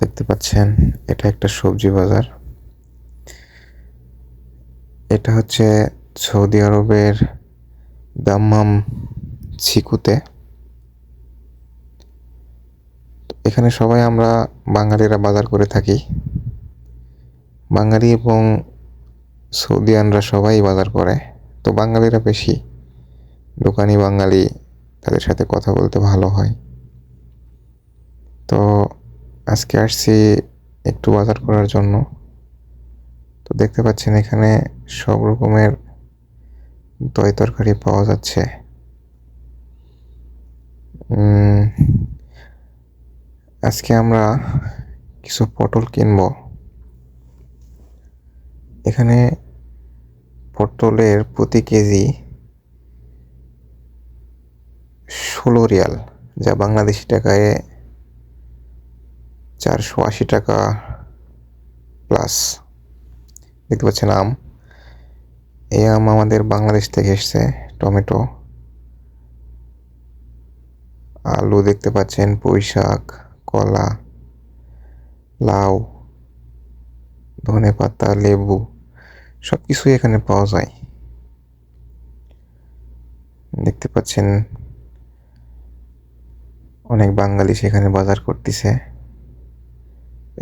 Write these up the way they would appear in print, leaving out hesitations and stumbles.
দেখতে পাচ্ছেন এটা একটা সবজি বাজার। এটা হচ্ছে সৌদি আরবের দাম্মাম ছিকুতে। এখানে সবাই আমরা বাঙালিরা বাজার করে থাকি। বাঙালি এবং সৌদিয়ানরা সবাই বাজার করে, তো বাঙালিরা বেশি। দোকানি বাঙালি, তাদের সাথে কথা বলতে ভালো হয়। তো আজকে আসছি একটু বাজার করার জন্য। তো দেখতে পাচ্ছেন এখানে সব রকমের তরি তরকারি পাওয়া যাচ্ছে। আজকে আমরা কিছু পটল কিনবো। এখানে পটলের প্রতি কেজি 16 রিয়াল, যা বাংলাদেশি টাকায় 480 টাকা প্লাস। দেখতে পাচ্ছেন আম, এই আম আমাদের বাংলাদেশ থেকে এসছে। টমেটো, আলু দেখতে পাচ্ছেন, পুঁই শাক, কলা, লাউ, ধনেপাতা, লেবু, সব কিছুই এখানে পাওয়া যায়। দেখতে পাচ্ছেন অনেক বাঙালি সেখানে বাজার করতেছে।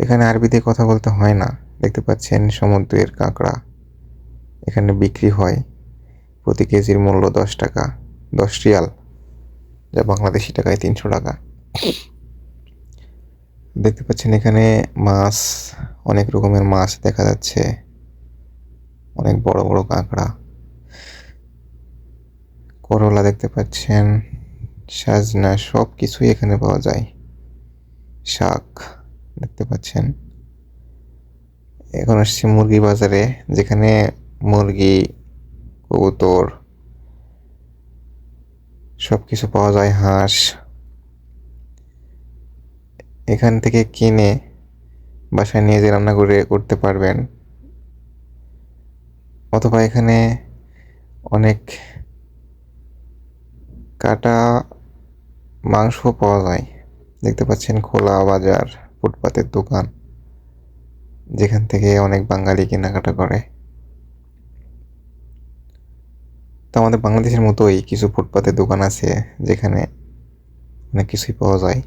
এখানে আরবিতে কথা বলতে হয় না। দেখতে পাচ্ছেন সমুদ্রের কাঁকড়া এখানে বিক্রি হয়। প্রতি কেজির মূল্য 10 টাকা, 10 রিয়াল, যা বাংলাদেশি টাকায় 300 টাকা। দেখতে পাচ্ছেন এখানে মাছ, অনেক রকমের মাছ দেখা যাচ্ছে, অনেক বড় বড় কাঁকড়া, করলা দেখতে পাচ্ছেন, সাজনা, সব কিছুই এখানে পাওয়া যায়। শাক দেখতে পাচ্ছেন। এখন আসছি মুরগি বাজারে, যেখানে মুরগি, কবুতর সব কিছু পাওয়া যায়, হাঁস। এখান থেকে কিনে বাসায় নিয়ে যেয়ে রান্না করে করতে পারবেন, অথবা এখানে অনেক কাটা মাংস পাওয়া যায়। দেখতে পাচ্ছেন খোলা বাজার, ফুটপাতের দোকান, যেখান থেকে অনেক বাঙালি কেনাকাটা করে। তো আমাদের বাংলাদেশের মতোই কিছু ফুটপাতের দোকান আছে যেখানে অনেক কিছুই পাওয়া যায়।